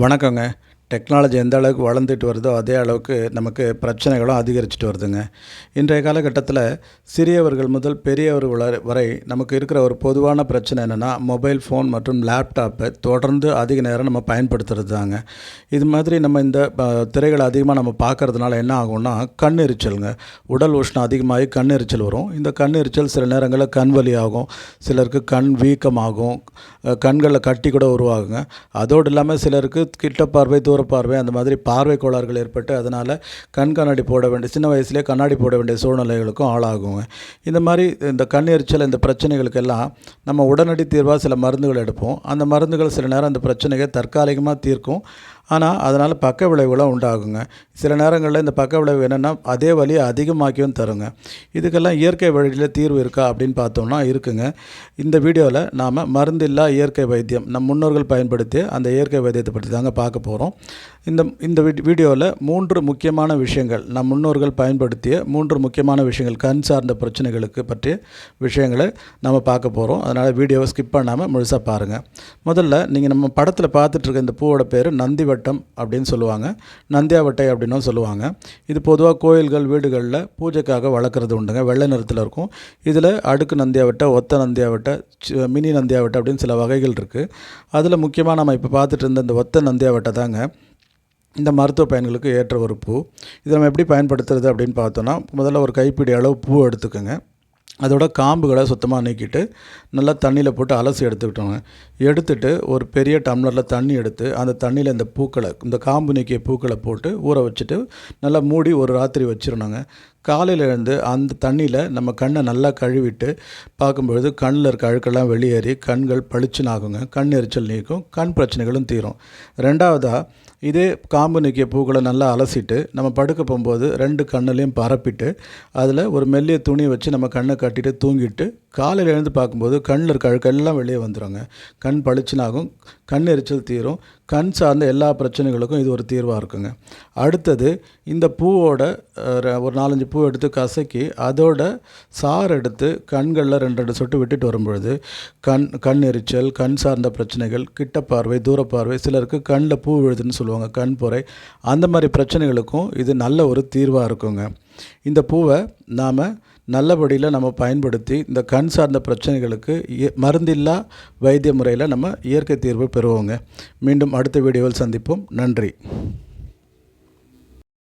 வணக்கங்க. டெக்னாலஜி எந்த அளவுக்கு வளர்ந்துட்டு வருதோ, அதே அளவுக்கு நமக்கு பிரச்சனைகளும் அதிகரிச்சுட்டு வருதுங்க. இன்றைய காலகட்டத்தில சிறியவர்கள் முதல் பெரியவர்கள் வரை நமக்கு இருக்கிற ஒரு பொதுவான பிரச்சனை என்னென்னா, மொபைல் ஃபோன் மற்றும் லேப்டாப்பை தொடர்ந்து அதிக நேரம் நம்ம பயன்படுத்துறது தாங்க. இது மாதிரி நம்ம இந்த திரைகளை அதிகமாக நம்ம பார்க்கறதுனால என்ன ஆகும்னா, கண் எரிச்சலுங்க. உடல் உஷ்ணம் அதிகமாகி கண் எரிச்சல் வரும். இந்த கண் எரிச்சல் சில நேரங்களில் கண் வலி ஆகும். சிலருக்கு கண் வீக்கமாகும். கண்களில் கட்டி கூட உருவாகுங்க. அதோடு இல்லாமல் சிலருக்கு கிட்ட பார்வை, தூர பார்வை அந்த மாதிரி பார்வை கோளாறுகள் ஏற்பட்டு அதனால் கண் கண்ணாடி போட வேண்டிய சின்ன வயசுலேயே கண்ணாடி போட வேண்டிய சூழ்நிலைகளுக்கும் ஆளாகுங்க. இந்த மாதிரி இந்த கண் எரிச்சல் இந்த பிரச்சனைகளுக்கெல்லாம் நம்ம உடனடி தீர்வாக சில மருந்துகள் எடுப்போம். அந்த மருந்துகள் சில நேரம் அந்த பிரச்சனையை தற்காலிகமாக தீர்க்கும். ஆனால் அதனால் பக்க விளைவுகளும் உண்டாகுங்க. சில நேரங்களில் இந்த பக்க விளைவு என்னென்னா அதே வலியை அதிகமாக்கியும் தருங்க. இதுக்கெல்லாம் இயற்கை வழியில் தீர்வு இருக்கா அப்படின்னு பார்த்தோம்னா இருக்குங்க. இந்த வீடியோவில் நாம் மருந்தில்லா இயற்கை வைத்தியம் நம் முன்னோர்கள் பயன்படுத்திய அந்த இயற்கை வைத்தியத்தை பற்றி தாங்க பார்க்க போகிறோம். இந்த வீடியோவில் 3 முக்கியமான விஷயங்கள் நம் முன்னோர்கள் பயன்படுத்திய 3 முக்கியமான விஷயங்கள் கண் சார்ந்த பிரச்சனைகளுக்கு பற்றிய விஷயங்களை நம்ம பார்க்க போகிறோம். அதனால் வீடியோவை ஸ்கிப் பண்ணாமல் முழுசாக பாருங்கள். முதல்ல நீங்கள் நம்ம படத்தில் பார்த்துட்ருக்க இந்த பூவோட பேர் நந்திவட்டம் அப்படின்னு சொல்லுவாங்க. நந்தியாவட்டை அப்படின்னும் சொல்லுவாங்க. இது பொதுவாக கோயில்கள் வீடுகளில் பூஜைக்காக வளர்க்குறது உண்டுங்க. வெள்ளை நிறத்தில் இருக்கும். இதில் அடுக்கு நந்தியாவட்டை, ஒத்த நந்தியாவட்டை, மினி நந்தியாவட்டை அப்படின்னு சில வகைகள் இருக்குது. அதில் முக்கியமாக நம்ம இப்போ பார்த்துட்டு இருந்த இந்த ஒத்த நந்தியாவட்டை தாங்க இந்த மருத்துவ பயன்களுக்கு ஏற்ற ஒரு பூ. இதை நம்ம எப்படி பயன்படுத்துறது அப்படின்னு பார்த்தோன்னா, முதல்ல ஒரு கைப்பிடி அளவு பூ எடுத்துக்கோங்க. அதோட காம்புகளை சுத்தமாக நீக்கிட்டு நல்லா தண்ணியில் போட்டு அலசி எடுத்துக்கிட்டோங்க. எடுத்துகிட்டு ஒரு பெரிய டம்ளரில் தண்ணி எடுத்து அந்த தண்ணியில் இந்த பூக்களை, இந்த காம்பு நீக்கிய பூக்களை போட்டு ஊற வச்சுட்டு நல்லா மூடி ஒரு ராத்திரி வச்சிடணுங்க. காலையில் எழுந்து அந்த தண்ணியில் நம்ம கண்ணை நல்லா கழுவிட்டு பார்க்கும்பொழுது கண்ணில் இருக்க அழுக்கெல்லாம் வெளியேறி கண்கள் பளிச்சுன்னு ஆகுங்க. கண் எரிச்சல் நீக்கும், கண் பிரச்சனைகளும் தீரும். ரெண்டாவதாக இதே காம்பு நீக்கிய பூக்களை நல்லா அலசிட்டு நம்ம படுக்க போகும்போது 2 கண்ணுலையும் பரப்பிட்டு அதில் ஒரு மெல்லிய துணி வச்சு நம்ம கண்ணை கட்டிட்டு தூங்கிட்டு காலையில் எழுந்து பார்க்கும்போது கண்ணில் இருக்க அழுக்கெல்லாம் வெளியே வந்துடுங்க. கண் பளிச்சுனாகும், கண் எரிச்சல் தீரும். கண் சார்ந்த எல்லா பிரச்சனைகளுக்கும் இது ஒரு தீர்வாக இருக்குங்க. அடுத்தது இந்த பூவோட ஒரு 4-5 பூ எடுத்து கசக்கி அதோட சாறு எடுத்து கண்களில் 2 சொட்டு விட்டுட்டு வரும்பொழுது கண் எரிச்சல், கண் சார்ந்த பிரச்சனைகள், கிட்ட பார்வை, தூர பார்வை, சிலருக்கு கண்ணில் பூ விழுதுன்னு சொல்லுவாங்க, கண் பொறை, அந்த மாதிரி பிரச்சனைகளுக்கும் இது நல்ல ஒரு தீர்வாக இருக்குங்க. இந்த பூவை நாம் நல்லபடியில் நம்ம பயன்படுத்தி இந்த கண் சார்ந்த பிரச்சனைகளுக்கு மருந்தில்லா வைத்திய முறையில் நம்ம இயற்கை தீர்வு பெறுவோங்க. மீண்டும் அடுத்த வீடியோவில் சந்திப்போம். நன்றி.